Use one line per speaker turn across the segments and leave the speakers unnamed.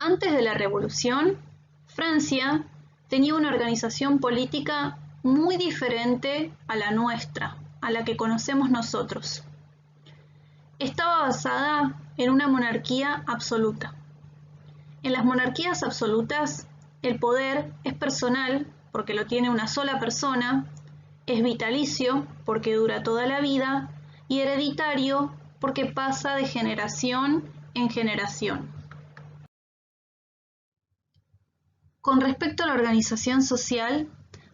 Antes de la Revolución, Francia tenía una organización política muy diferente a la nuestra, a la que conocemos nosotros. Estaba basada en una monarquía absoluta. En las monarquías absolutas, el poder es personal porque lo tiene una sola persona, es vitalicio porque dura toda la vida y hereditario porque pasa de generación en generación. Con respecto a la organización social,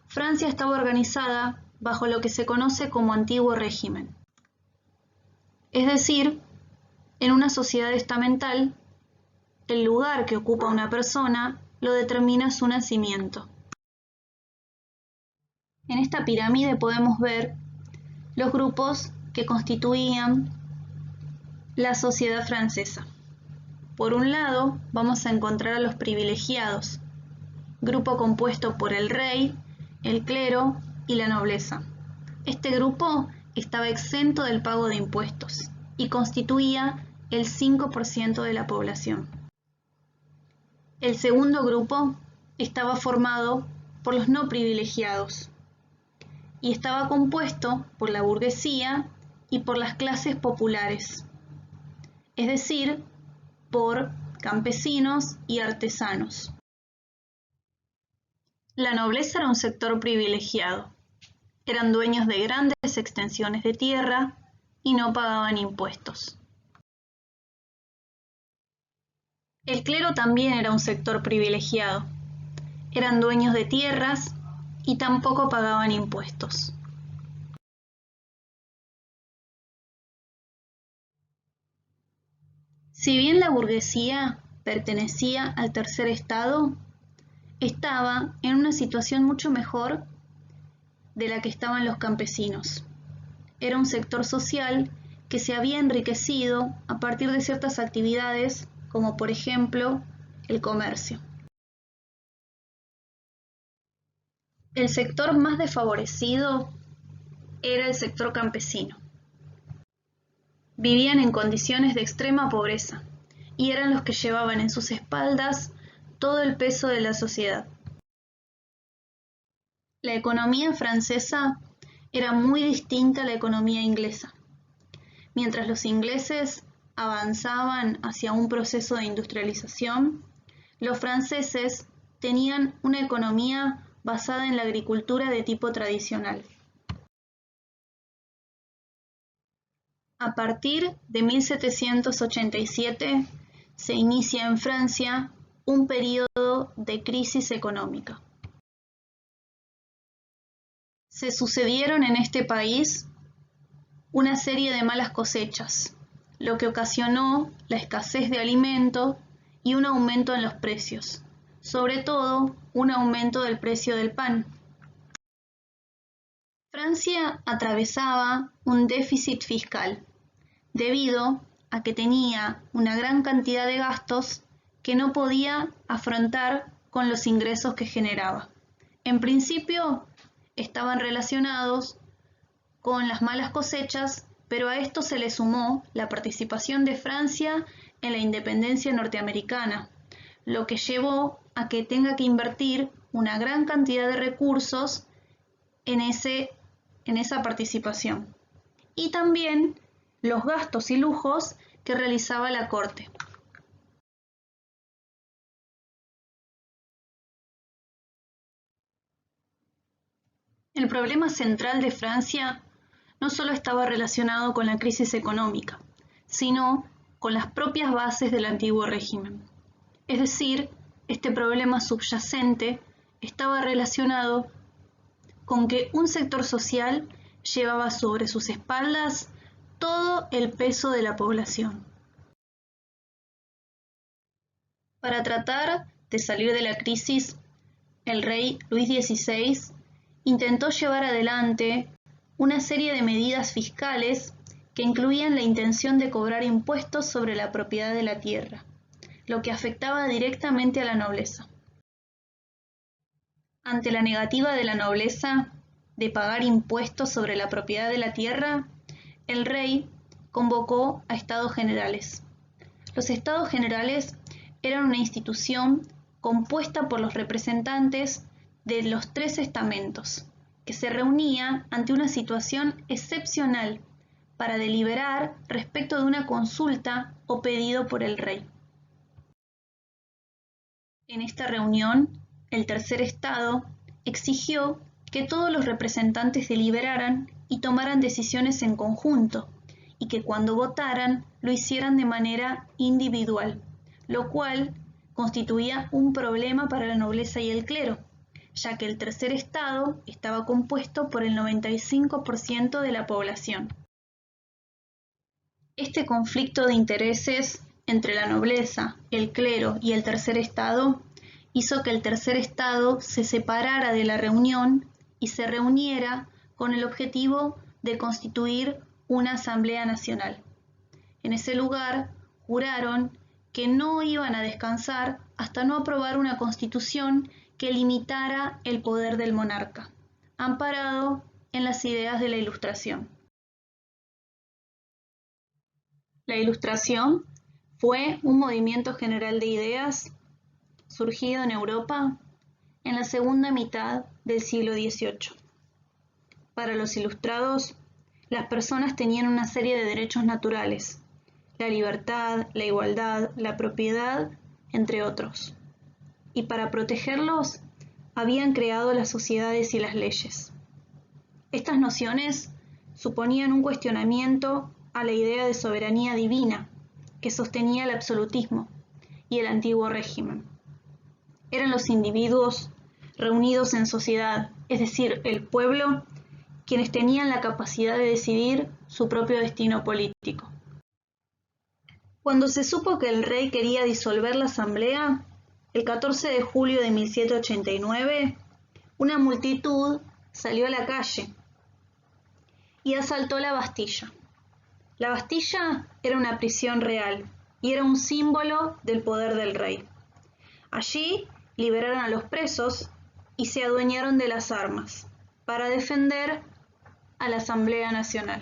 Francia estaba organizada bajo lo que se conoce como antiguo régimen. Es decir, en una sociedad estamental, el lugar que ocupa una persona lo determina su nacimiento. En esta pirámide podemos ver los grupos que constituían la sociedad francesa. Por un lado, vamos a encontrar a los privilegiados, grupo compuesto por el rey, el clero y la nobleza. Este grupo estaba exento del pago de impuestos y constituía el 5% de la población. El segundo grupo estaba formado por los no privilegiados y estaba compuesto por la burguesía y por las clases populares, es decir, por campesinos y artesanos. La nobleza era un sector privilegiado. Eran dueños de grandes extensiones de tierra y no pagaban impuestos. El clero también era un sector privilegiado. Eran dueños de tierras y tampoco pagaban impuestos. Si bien la burguesía pertenecía al tercer estado, estaba en una situación mucho mejor de la que estaban los campesinos. Era un sector social que se había enriquecido a partir de ciertas actividades, como por ejemplo el comercio. El sector más desfavorecido era el sector campesino. Vivían en condiciones de extrema pobreza y eran los que llevaban en sus espaldas todo el peso de la sociedad. La economía francesa era muy distinta a la economía inglesa. Mientras los ingleses avanzaban hacia un proceso de industrialización, los franceses tenían una economía basada en la agricultura de tipo tradicional. A partir de 1787 se inicia en Francia un periodo de crisis económica. Se sucedieron en este país una serie de malas cosechas, lo que ocasionó la escasez de alimento y un aumento en los precios, sobre todo un aumento del precio del pan. Francia atravesaba un déficit fiscal, debido a que tenía una gran cantidad de gastos que no podía afrontar con los ingresos que generaba. En principio, estaban relacionados con las malas cosechas, pero a esto se le sumó la participación de Francia en la independencia norteamericana, lo que llevó a que tenga que invertir una gran cantidad de recursos en esa participación. Y también los gastos y lujos que realizaba la corte. El problema central de Francia no solo estaba relacionado con la crisis económica, sino con las propias bases del antiguo régimen. Es decir, este problema subyacente estaba relacionado con que un sector social llevaba sobre sus espaldas todo el peso de la población. Para tratar de salir de la crisis, el rey Luis XVI intentó llevar adelante una serie de medidas fiscales que incluían la intención de cobrar impuestos sobre la propiedad de la tierra, lo que afectaba directamente a la nobleza. Ante la negativa de la nobleza de pagar impuestos sobre la propiedad de la tierra, el rey convocó a estados generales. Los estados generales eran una institución compuesta por los representantes de los 3 estamentos, que se reunía ante una situación excepcional para deliberar respecto de una consulta o pedido por el rey. En esta reunión, el tercer estado exigió que todos los representantes deliberaran y tomaran decisiones en conjunto, y que cuando votaran lo hicieran de manera individual, lo cual constituía un problema para la nobleza y el clero, ya que el tercer estado estaba compuesto por el 95% de la población. Este conflicto de intereses entre la nobleza, el clero y el tercer estado hizo que el tercer estado se separara de la reunión y se reuniera con el objetivo de constituir una asamblea nacional. En ese lugar juraron que no iban a descansar hasta no aprobar una constitución que limitara el poder del monarca, amparado en las ideas de la Ilustración. La Ilustración fue un movimiento general de ideas surgido en Europa en la segunda mitad del siglo XVIII. Para los ilustrados, las personas tenían una serie de derechos naturales: la libertad, la igualdad, la propiedad, entre otros. Y para protegerlos, habían creado las sociedades y las leyes. Estas nociones suponían un cuestionamiento a la idea de soberanía divina que sostenía el absolutismo y el antiguo régimen. Eran los individuos reunidos en sociedad, es decir, el pueblo, quienes tenían la capacidad de decidir su propio destino político. Cuando se supo que el rey quería disolver la asamblea, el 14 de julio de 1789, una multitud salió a la calle y asaltó la Bastilla. La Bastilla era una prisión real y era un símbolo del poder del rey. Allí liberaron a los presos y se adueñaron de las armas para defender a la Asamblea Nacional.